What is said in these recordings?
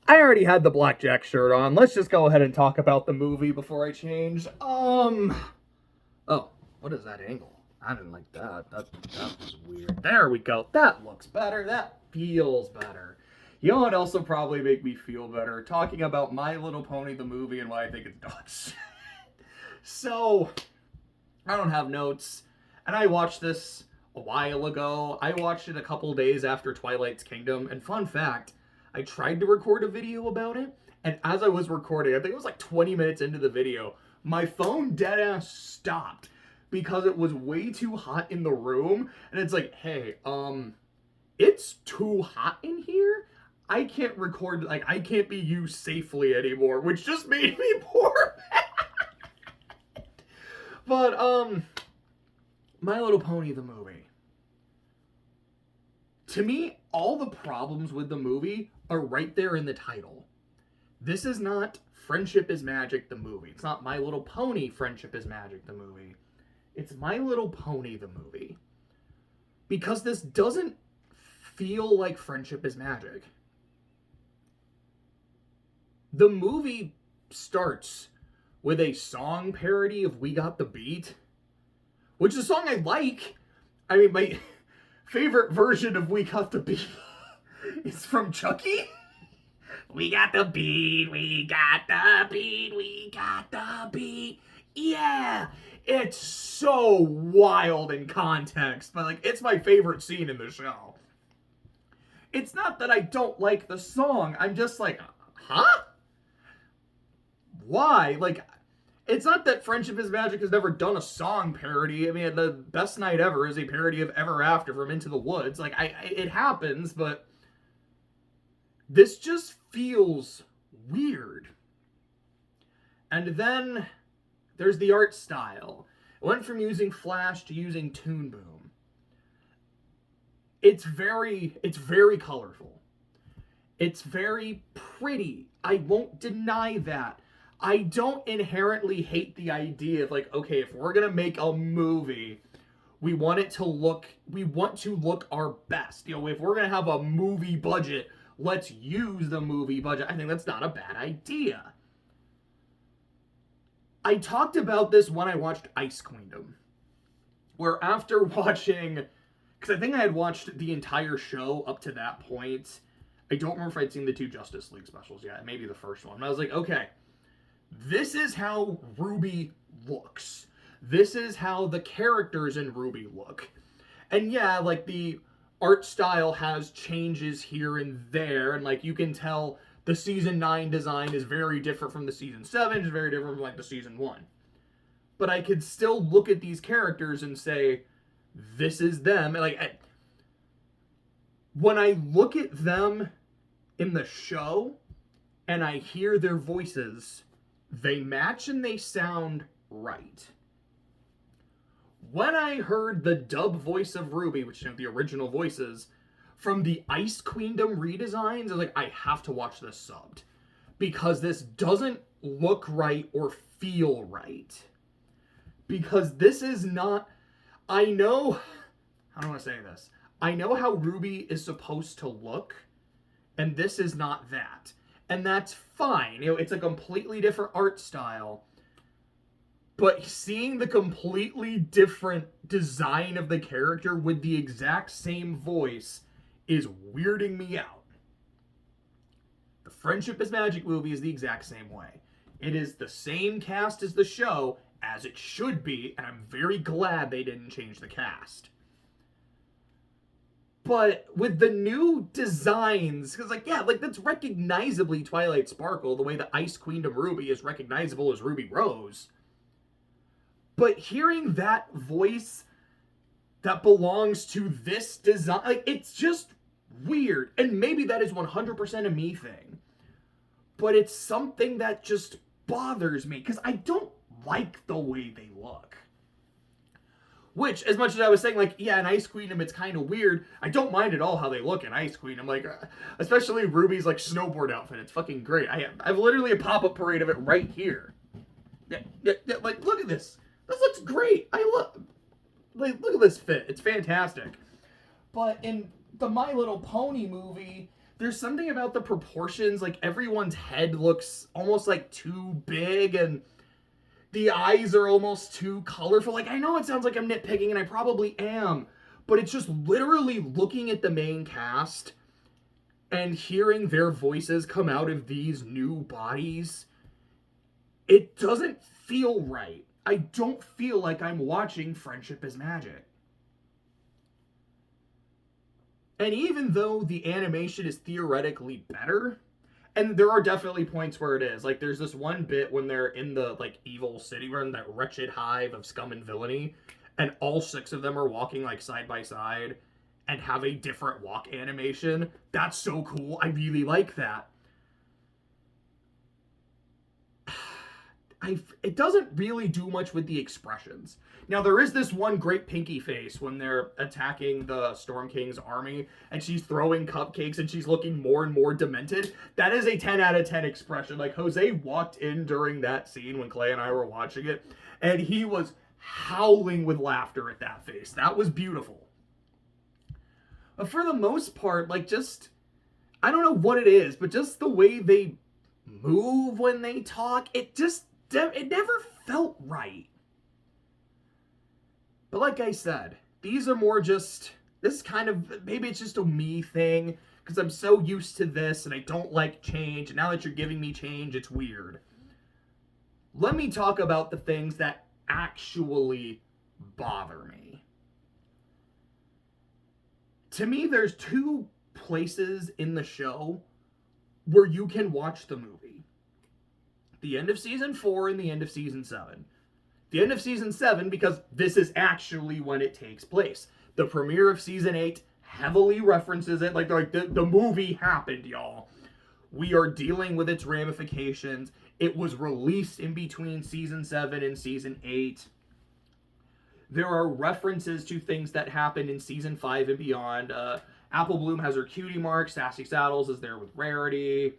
I already had the blackjack shirt on. Let's just go ahead and talk about the movie before I change. Oh, what is that angle? I didn't like that. That was weird. There we go. That looks better. That feels better. You know what else will probably make me feel better? Talking about My Little Pony the movie and why I think it's nuts. So, I don't have notes, and I watched this a while ago. I watched it a couple days after Twilight's Kingdom, and fun fact, I tried to record a video about it, and as I was recording, I think it was like 20 minutes into the video, my phone deadass stopped because it was way too hot in the room, and it's like, hey, it's too hot in here. I can't record, like, I can't be used safely anymore, which just made me more mad. But, My Little Pony the movie. To me, all the problems with the movie are right there in the title. This is not Friendship is Magic the movie. It's not My Little Pony Friendship is Magic the movie. It's My Little Pony the movie. Because this doesn't feel like Friendship is Magic. The movie starts with a song parody of We Got the Beat, which is a song I like. I mean, my favorite version of We Got the Beat is from Chucky. We got the beat, we got the beat, we got the beat. Yeah, it's so wild in context, but like, it's my favorite scene in the show. It's not that I don't like the song, I'm just like, huh? Why? Like, it's not that Friendship is Magic has never done a song parody. I mean, The Best Night Ever is a parody of Ever After from Into the Woods. Like, it happens, but this just feels weird. And then there's the art style. It went from using Flash to using Toon Boom. It's very colorful. It's very pretty. I won't deny that. I don't inherently hate the idea of like, okay, if we're gonna make a movie, we want to look our best. You know, if we're gonna have a movie budget, let's use the movie budget. I think that's not a bad idea. I talked about this when I watched Ice Queendom, where after watching, because I think I had watched the entire show up to that point. I don't remember if I'd seen the 2 Justice League specials yet, maybe the first one. And I was like, okay, this is how RWBY looks. This is how the characters in RWBY look. And yeah, like the art style has changes here and there, and like you can tell the season 9 design is very different from the season 7, it's very different from like the season 1. But I could still look at these characters and say, this is them. And like, when I look at them in the show and I hear their voices, they match and they sound right. When I heard the dub voice of RWBY, which, you know, the original voices, from the Ice Queendom redesigns, I was like, I have to watch this subbed. Because this doesn't look right or feel right. Because this is not... I know... How do I want to say this? I know how RWBY is supposed to look, and this is not that. And that's fine. You know, it's a completely different art style. But seeing the completely different design of the character with the exact same voice is weirding me out. The Friendship is Magic movie is the exact same way. It is the same cast as the show, as it should be, and I'm very glad they didn't change the cast. But with the new designs, because like, yeah, like that's recognizably Twilight Sparkle, the way the Ice Queendom RWBY is recognizable as Ruby Rose. But hearing that voice that belongs to this design, like, it's just weird. And maybe that is 100% a me thing. But it's something that just bothers me, because I don't like the way they look. Which, as much as I was saying, like, yeah, in Ice Queendom, it's kind of weird, I don't mind at all how they look in Ice Queendom. Like, especially Ruby's, like, snowboard outfit. It's fucking great. I have literally a pop-up parade of it right here. Yeah, like, look at this. This looks great. Like, look at this fit. It's fantastic. But in the My Little Pony movie, there's something about the proportions, like everyone's head looks almost like too big and the eyes are almost too colorful. Like, I know it sounds like I'm nitpicking, and I probably am, but it's just literally looking at the main cast and hearing their voices come out of these new bodies. It doesn't feel right. I don't feel like I'm watching Friendship is Magic. And even though the animation is theoretically better, and there are definitely points where it is. Like, there's this one bit when they're in the, like, evil city, we're in that wretched hive of scum and villainy, and all 6 of them are walking, like, side by side and have a different walk animation. That's so cool. I really like that. It doesn't really do much with the expressions. Now, there is this one great Pinky face when they're attacking the Storm King's army, and she's throwing cupcakes, and she's looking more and more demented. That is a 10 out of 10 expression. Like, Jose walked in during that scene when Clay and I were watching it, and he was howling with laughter at that face. That was beautiful. But for the most part, like, just, I don't know what it is, but just the way they move when they talk, it never felt right. But like I said, these are more just, this kind of, maybe it's just a me thing, because I'm so used to this and I don't like change, and now that you're giving me change, it's weird. Let me talk about the things that actually bother me. To me, there's 2 places in the show where you can watch the movie. The end of season 4 and the end of season 7. The end of season 7, because this is actually when it takes place. The premiere of season 8 heavily references it, like the movie happened, y'all. We are dealing with its ramifications. It was released in between season 7 and season 8. There are references to things that happened in season 5 and beyond. Apple Bloom has her cutie mark. Sassy Saddles is there with Rarity.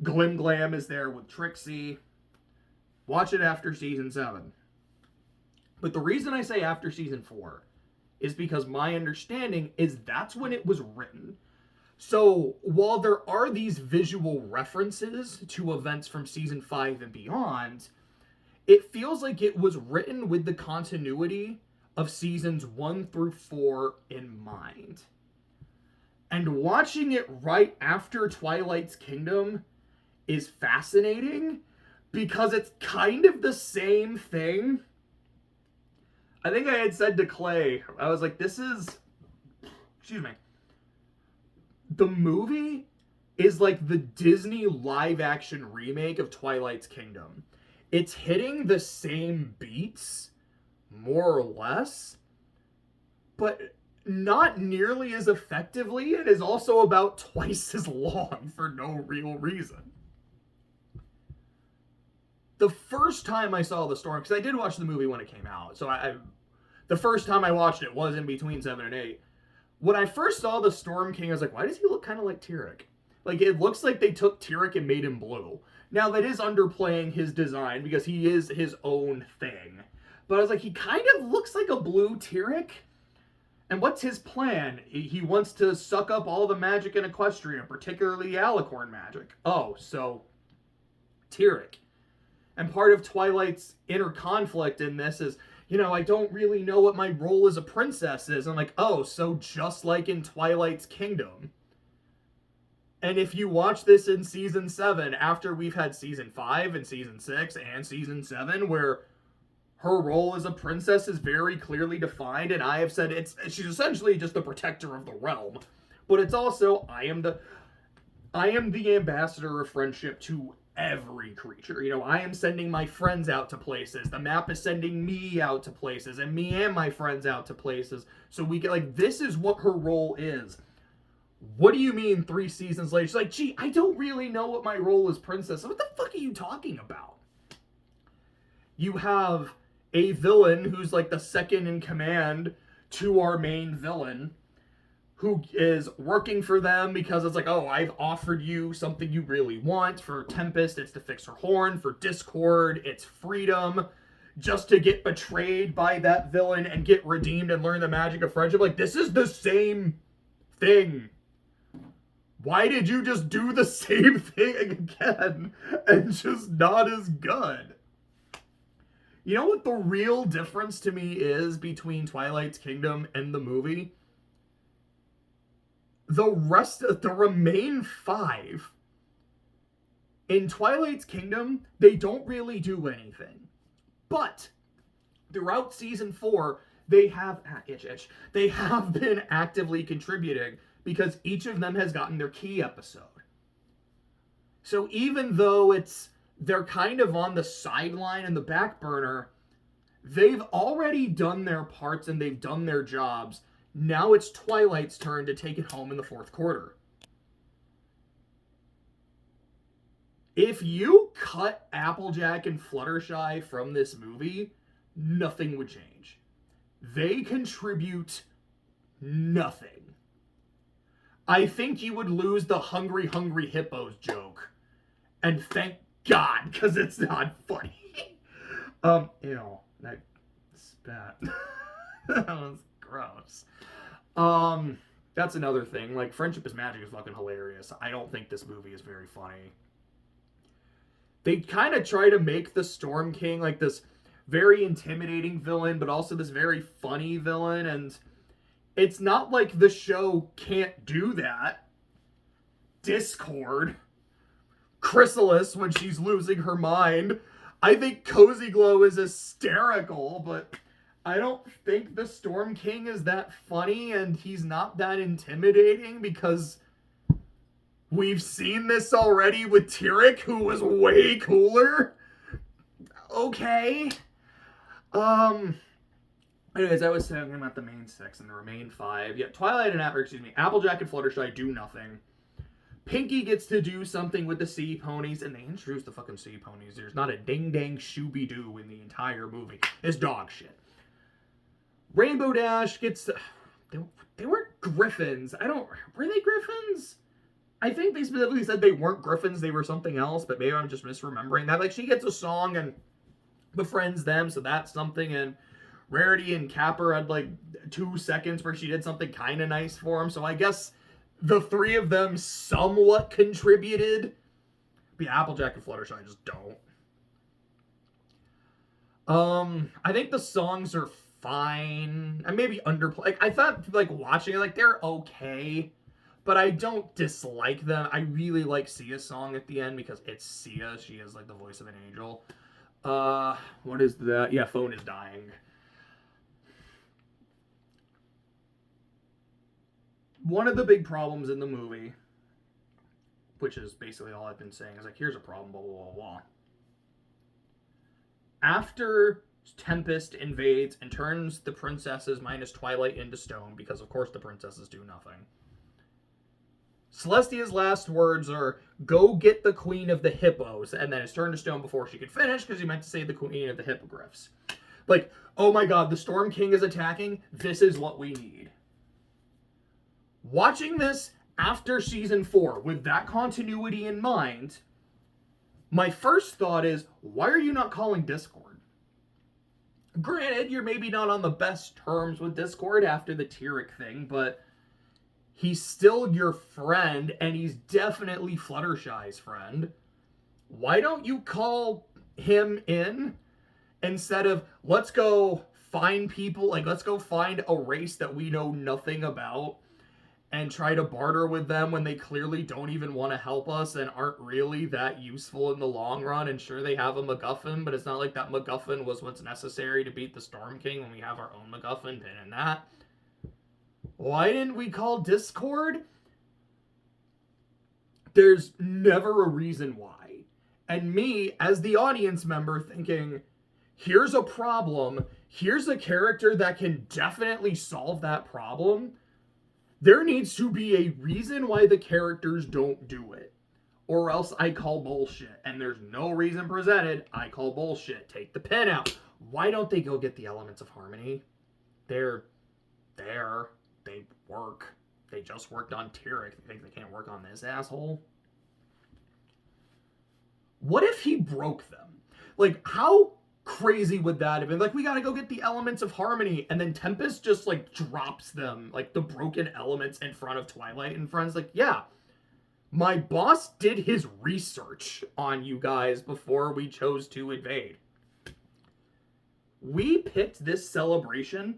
Glim Glam is there with Trixie. Watch it after season 7. But the reason I say after season 4 is because my understanding is that's when it was written. So while there are these visual references to events from season 5 and beyond, it feels like it was written with the continuity of seasons 1 through 4 in mind. And watching it right after Twilight's Kingdom is fascinating because it's kind of the same thing. I think I had said to Clay, I was like, the movie is like the Disney live action remake of Twilight's Kingdom. It's hitting the same beats, more or less, but not nearly as effectively. It is also about twice as long for no real reason. The first time I saw the Storm, because I did watch the movie when it came out, so the first time I watched it was in between 7 and 8. When I first saw the Storm King, I was like, why does he look kind of like Tyrek? Like, it looks like they took Tyrek and made him blue. Now, that is underplaying his design, because he is his own thing. But I was like, he kind of looks like a blue Tyrek. And what's his plan? He wants to suck up all the magic in Equestria, particularly Alicorn magic. Oh, so Tyrek. And part of Twilight's inner conflict in this is, I don't really know what my role as a princess is. I'm like, oh, so just like in Twilight's Kingdom. And if you watch this in season 7, after we've had season 5 and season 6 and season 7, where her role as a princess is very clearly defined, and I have said she's essentially just the protector of the realm. But it's also, I am the ambassador of friendship to every creature. I am sending my friends out to places. The map is sending me out to places, and me and my friends out to places. So we get, this is what her role is. What do you mean 3 seasons later? She's like, gee, I don't really know what my role as princess. What the fuck are you talking about? You have a villain who's like the second in command to our main villain, who is working for them because it's like, oh, I've offered you something you really want. For Tempest, it's to fix her horn. For Discord, it's freedom. Just to get betrayed by that villain and get redeemed and learn the magic of friendship. Like, this is the same thing. Why did you just do the same thing again and just not as good? You know what the real difference to me is between Twilight's Kingdom and the movie? The rest of the remain 5 in Twilight's Kingdom, they don't really do anything. But throughout season 4, they have they have been actively contributing because each of them has gotten their key episode. So even though they're kind of on the sideline and the back burner, they've already done their parts and they've done their jobs. Now it's Twilight's turn to take it home in the 4th quarter. If you cut Applejack and Fluttershy from this movie, nothing would change. They contribute nothing. I think you would lose the hungry, hungry hippos joke. And thank God, because it's not funny. Ew, that spat. That was gross. That's another thing. Like, Friendship is Magic is fucking hilarious. I don't think this movie is very funny. They kind of try to make the Storm King like this very intimidating villain, but also this very funny villain, and it's not like the show can't do that. Discord. Chrysalis when she's losing her mind. I think Cozy Glow is hysterical, but I don't think the Storm King is that funny, and he's not that intimidating because we've seen this already with Tyrek, who was way cooler. Okay. Anyways, I was talking about the main 6 and the remain 5. Yeah, Twilight and Applejack and Fluttershy do nothing. Pinky gets to do something with the sea ponies, and they introduce the fucking sea ponies. There's not a ding-dang shooby-doo in the entire movie. It's dog shit. Rainbow Dash gets... They weren't griffins. Were they griffins? I think they specifically said they weren't griffins. They were something else, but maybe I'm just misremembering that. Like, she gets a song and befriends them, so that's something, and Rarity and Capper had, like, 2 seconds where she did something kind of nice for them, so I guess the 3 of them somewhat contributed. But yeah, Applejack and Fluttershy just don't. I think the songs are fine. I maybe underplay. Like, I thought, like, watching it, like, they're okay, but I don't dislike them. I really like Sia's song at the end because it's Sia. She is, like, the voice of an angel. What is that? Yeah, Phone is Dying. One of the big problems in the movie, which is basically all I've been saying, is like, here's a problem, blah, blah, blah, blah. After Tempest invades and turns the princesses minus Twilight into stone, because of course the princesses do nothing, Celestia's last words are, go get the queen of the hippos, and then it's turned to stone before she could finish, because you meant to say the queen of the hippogriffs. Like, oh my god, the Storm King is attacking, this is what we need. Watching this after season 4 with that continuity in mind, my first thought is, why are you not calling Discord? Granted, you're maybe not on the best terms with Discord after the Tyrek thing, but he's still your friend, and he's definitely Fluttershy's friend. Why don't you call him in instead of, let's go find people, like, let's go find a race that we know nothing about and try to barter with them when they clearly don't even want to help us and aren't really that useful in the long run. And sure, they have a MacGuffin, but it's not like that MacGuffin was what's necessary to beat the Storm King when we have our own MacGuffin pin in that. Why didn't we call Discord? There's never a reason why. And me, as the audience member, thinking, here's a problem, here's a character that can definitely solve that problem. There needs to be a reason why the characters don't do it. Or else I call bullshit. And there's no reason presented, I call bullshit. Take the pen out. Why don't they go get the elements of harmony? They're there. They work. They just worked on Tyrek. You think they can't work on this asshole? What if he broke them? Like, how crazy would that have been? Like, we gotta go get the elements of harmony, and then Tempest just, like, drops them, like, the broken elements in front of Twilight and friends. Like, yeah, My boss did his research on you guys before we chose to invade. We picked this celebration,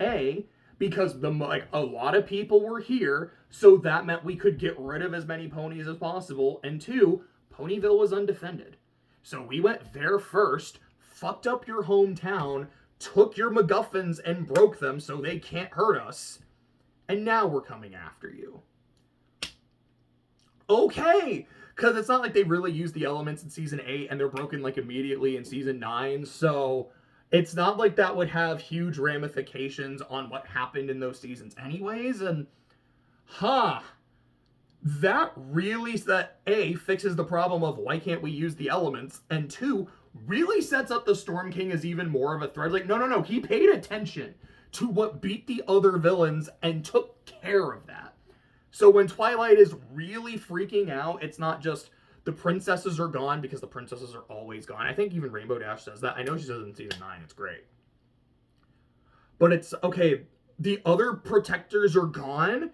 A, because a lot of people were here, so that meant we could get rid of as many ponies as possible, and 2, Ponyville was undefended. So we went there first, fucked up your hometown, took your MacGuffins and broke them so they can't hurt us, and now we're coming after you. Okay, because it's not like they really used the elements in Season 8 and they're broken like immediately in Season 9, so it's not like that would have huge ramifications on what happened in those seasons anyways, and that A, fixes the problem of why can't we use the elements, and 2, really sets up the Storm King as even more of a threat. Like, no, he paid attention to what beat the other villains and took care of that. So when Twilight is really freaking out, it's not just the princesses are gone, because the princesses are always gone. I think even Rainbow Dash says that. I know she says it in Season 9. It's great. But it's, okay, the other protectors are gone,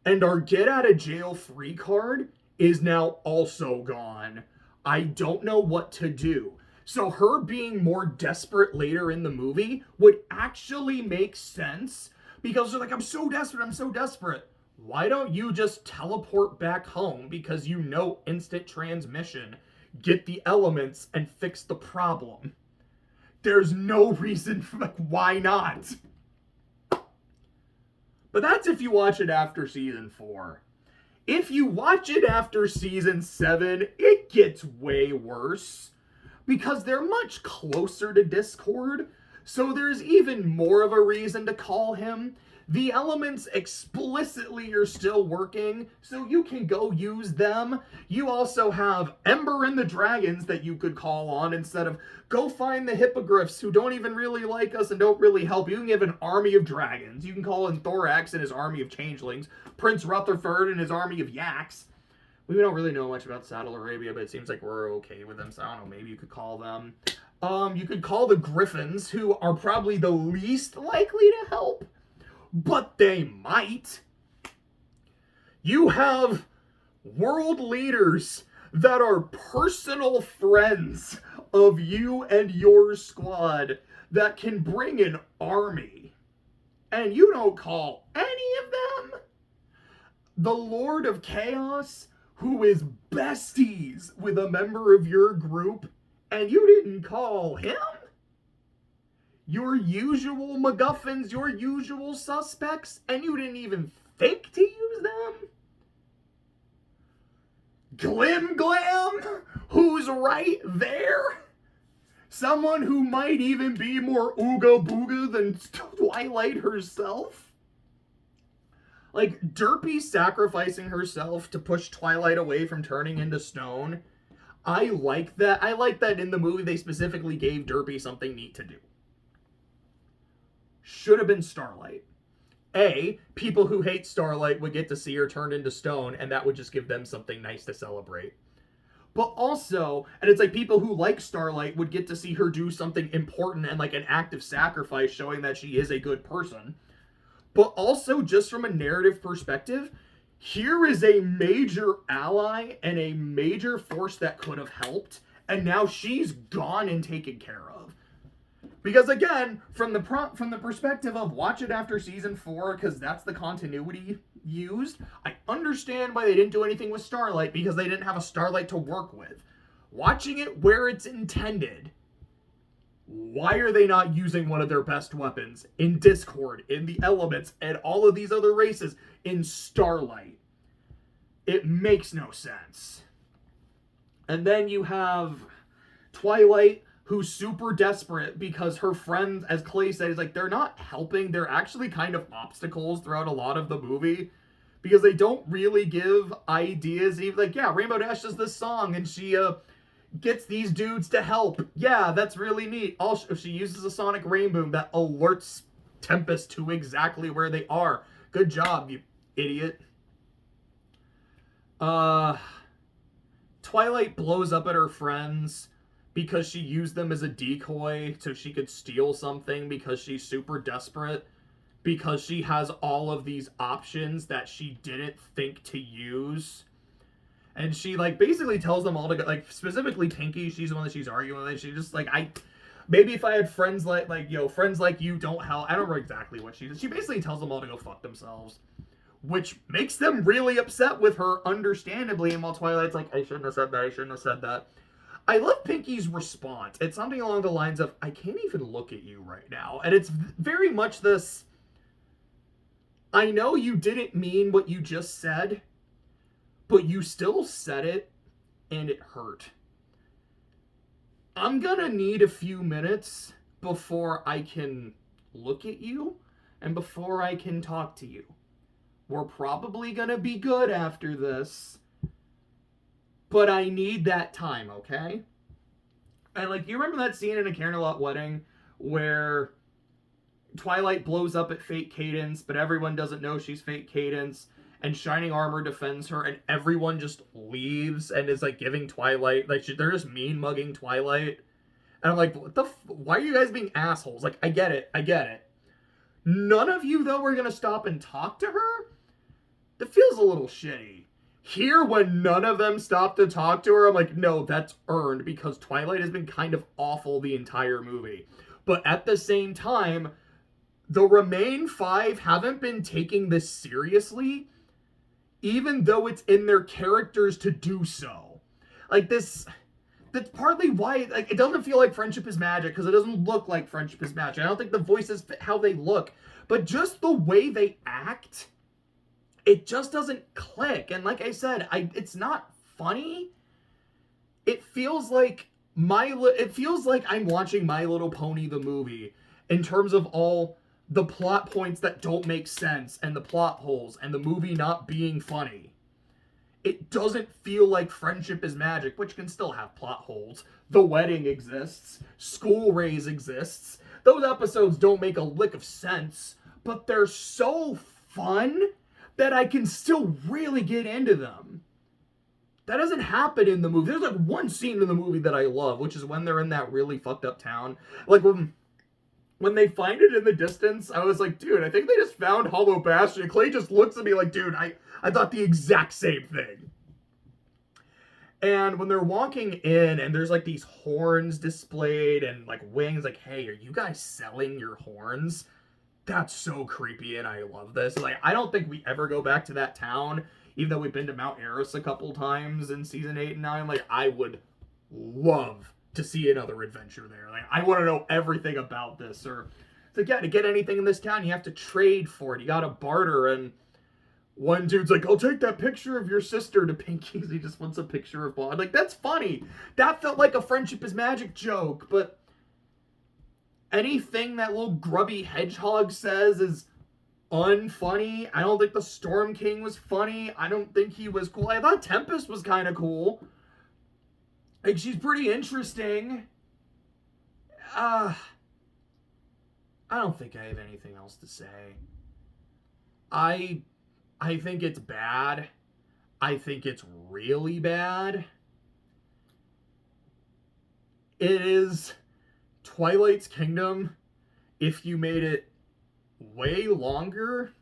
and our get out of jail free card is now also gone. I don't know what to do. So her being more desperate later in the movie would actually make sense, because they're like, I'm so desperate. Why don't you just teleport back home, because you know instant transmission, get the elements, and fix the problem? There's no reason for, like, why not? But that's if you watch it after Season 4. If you watch it after Season 7, it gets way worse, because they're much closer to Discord, so there's even more of a reason to call him. The elements explicitly are still working, so you can go use them. You also have Ember and the Dragons that you could call on instead of go find the Hippogriffs who don't even really like us and don't really help. You can have an army of dragons. You can call in Thorax and his army of changelings, Prince Rutherford and his army of yaks. We don't really know much about Saddle Arabia, but it seems like we're okay with them, so I don't know, maybe you could call them. You could call the Griffins, who are probably the least likely to help, but they might. You have world leaders that are personal friends of you and your squad that can bring an army, and you don't call any of them. The Lord of Chaos, who is besties with a member of your group, and you didn't call him? Your usual MacGuffins, your usual suspects, and you didn't even think to use them? Glim Glam, who's right there? Someone who might even be more ooga booga than Twilight herself? Like, Derpy sacrificing herself to push Twilight away from turning into stone. I like that. I like that in the movie they specifically gave Derpy something neat to do. Should have been Starlight. A, people who hate Starlight would get to see her turned into stone, and that would just give them something nice to celebrate. But also, and it's like people who like Starlight would get to see her do something important and like an act of sacrifice showing that she is a good person. But also, just from a narrative perspective, here is a major ally and a major force that could have helped, and now she's gone and taken care of. Because again, from the perspective of watch it after Season 4, because that's the continuity used, I understand why they didn't do anything with Starlight, because they didn't have a Starlight to work with. Watching it where it's intended, why are they not using one of their best weapons in Discord, in the Elements, and all of these other races in Starlight? It makes no sense. And then you have Twilight, who's super desperate because her friends, as Clay said, is like, they're not helping. They're actually kind of obstacles throughout a lot of the movie, because they don't really give ideas. Even like, yeah, Rainbow Dash does this song and she gets these dudes to help. Yeah, that's really neat. Also, she uses a sonic rainbow that alerts Tempest to exactly where they are. Good job, you idiot. Twilight blows up at her friends because she used them as a decoy so she could steal something, because she's super desperate, because she has all of these options that she didn't think to use. And she, like, basically tells them all to go, like, specifically Pinky, she's the one that she's arguing with, and she just, like, maybe if I had friends like, yo, friends like you don't help, I don't remember exactly what she does. She basically tells them all to go fuck themselves, which makes them really upset with her, understandably, and while Twilight's like, I shouldn't have said that, I shouldn't have said that. I love Pinky's response. It's something along the lines of, I can't even look at you right now. And it's very much this, I know you didn't mean what you just said, but you still said it, and it hurt. I'm gonna need a few minutes before I can look at you, and before I can talk to you. We're probably gonna be good after this, but I need that time, okay? And, like, you remember that scene in A Camelot Wedding where Twilight blows up at Fate Cadence, but everyone doesn't know she's Fate Cadence, and Shining Armor defends her, and everyone just leaves and is, like, giving Twilight, like, they're just mean-mugging Twilight. And I'm like, what the why are you guys being assholes? Like, I get it. None of you, though, are gonna stop and talk to her? That feels a little shitty. Here, when none of them stop to talk to her, I'm like, no, that's earned, because Twilight has been kind of awful the entire movie. But at the same time, the Remain 5 haven't been taking this seriously, even though it's in their characters to do so. Like, that's partly why, like, it doesn't feel like Friendship is Magic, because it doesn't look like Friendship is Magic. I don't think the voices fit how they look, but just the way they act, it just doesn't click. And like I said, it's not funny. It feels like I'm watching My Little Pony the movie in terms of all the plot points that don't make sense and the plot holes and the movie not being funny. It doesn't feel like Friendship is Magic, which can still have plot holes. The Wedding exists. School Raise exists. Those episodes don't make a lick of sense, but they're so fun that I can still really get into them. That doesn't happen in the movie. There's like one scene in the movie that I love, which is when they're in that really fucked up town. Like when they find it in the distance, I was like, dude, I think they just found Hollow Bastion. Clay just looks at me like, dude, I thought the exact same thing. And when they're walking in and there's like these horns displayed and like wings, like, hey, are you guys selling your horns? That's so creepy and I love this. Like, I don't think we ever go back to that town, even though we've been to Mount Eris a couple times in season 8 and 9. Like, I would love to see another adventure there. Like, I want to know everything about this. Or it's like, yeah, to get anything in this town, you have to trade for it. You gotta barter. And one dude's like, I'll take that picture of your sister to Pinky because he just wants a picture of Bond. Like, that's funny. That felt like a Friendship is Magic joke, but anything that little grubby hedgehog says is unfunny. I don't think the Storm King was funny. I don't think he was cool. I thought Tempest was kind of cool. Like, she's pretty interesting. I don't think I have anything else to say. I think it's bad. I think it's really bad. It is Twilight's Kingdom if you made it way longer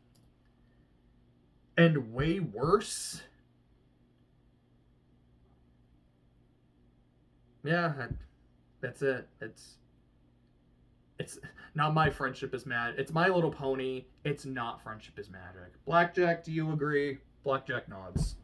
and way worse. Yeah, that's it. It's not my Friendship is Mad. It's My Little Pony. It's not Friendship is Magic. Blackjack, do you agree? Blackjack nods.